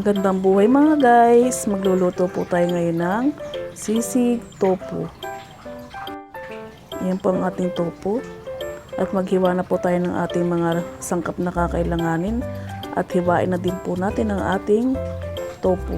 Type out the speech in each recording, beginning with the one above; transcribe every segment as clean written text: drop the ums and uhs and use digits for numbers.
Magandang buhay mga guys! Magluluto po tayo ngayon ng sisig tofu. Yan po ang ating tofu. At maghiwa na po tayo ng ating mga sangkap na kakailanganin. At hiwain na din po natin ang ating tofu.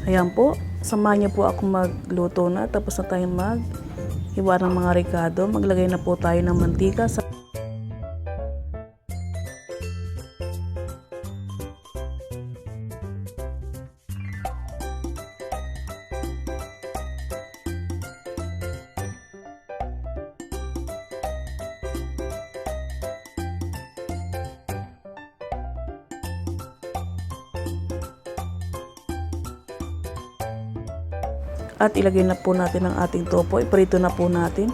Ayan po, samahan niyo po ako magluto na. Tapos na tayong maghiwa ng mga ricado. Maglagay na po tayo ng mantika sa at ilagay na po natin ang ating tofu. Iprito na po natin.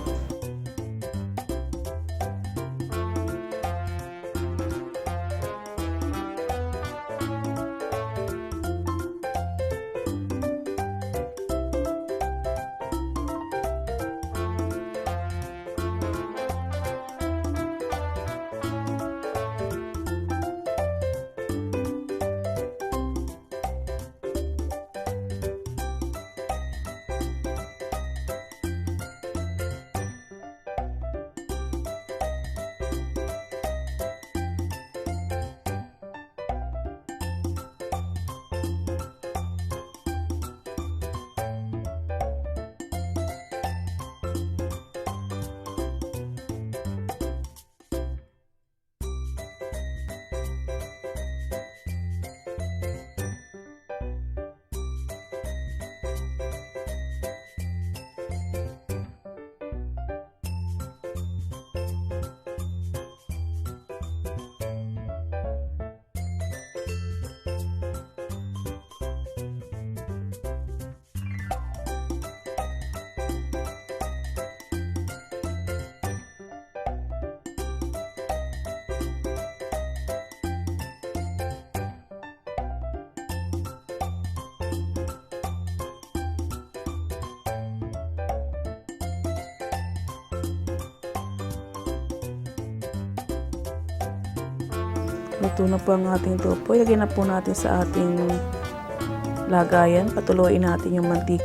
Luto na po ang ating tofu. Ilagay na po natin sa ating lagayan. Patuloyin natin yung mantika.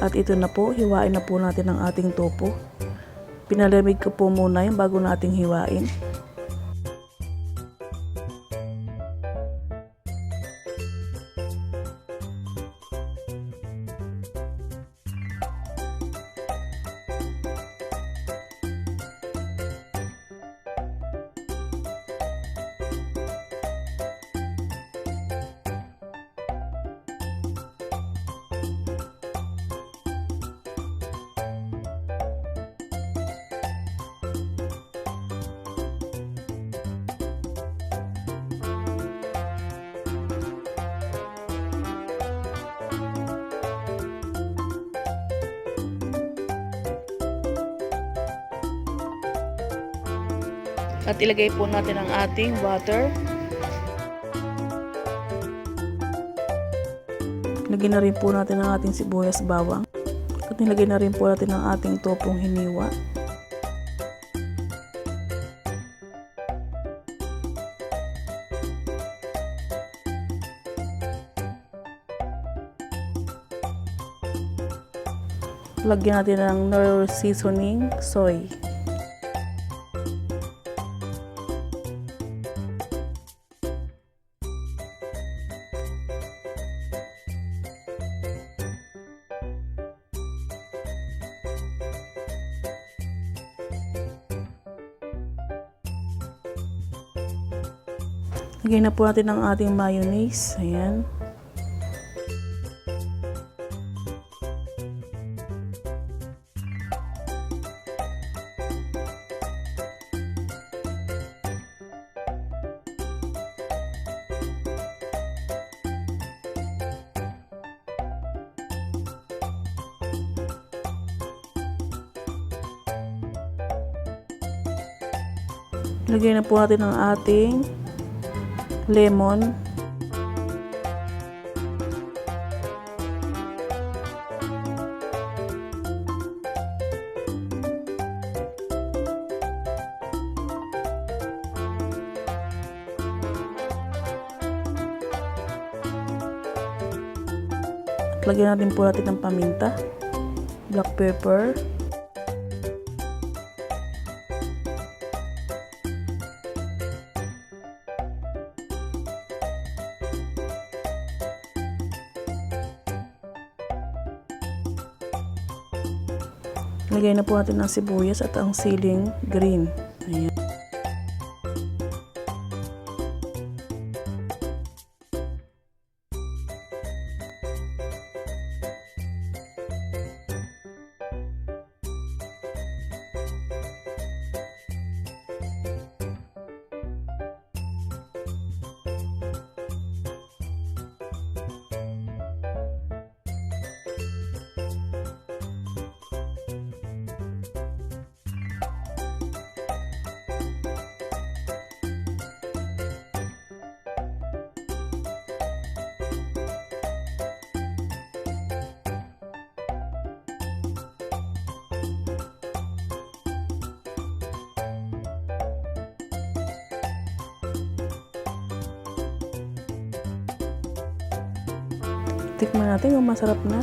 At ito na po, hiwain na po natin ang ating tofu. Pinalamig ko po muna yung bago nating hiwain. At ilagay po natin ang ating butter. Lagyan na rin po natin ang ating sibuyas bawang. At nilagay na rin po natin ang ating tofung hiniwa. Lagyan natin ng Knorr seasoning soy. Lagyan na po natin ang ating mayonnaise. Ayan. Lagyan na po natin ang ating lemon. Lagyan natin po natin ng paminta, black pepper, Lagay na po natin ang sibuyas at ang siling green. Ayan. Tikman natin kung masarap na.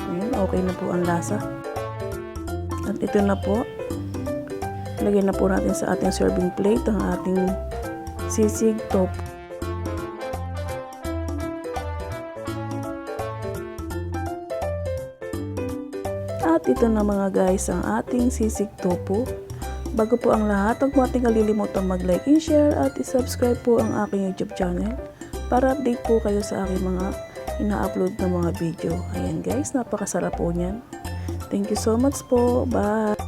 Ayan, okay na po ang lasa. At ito na po. Lagyan na po natin sa ating serving plate ang ating sisig tofu. At ito na mga guys ang ating sisig tofu. Bago po ang lahat, huwag mo ating kalilimutang mag-like and share at i-subscribe po ang aking YouTube channel para update po kayo sa aking mga ina-upload na mga video. Ayan guys, napakasarap po niyan. Thank you so much po. Bye!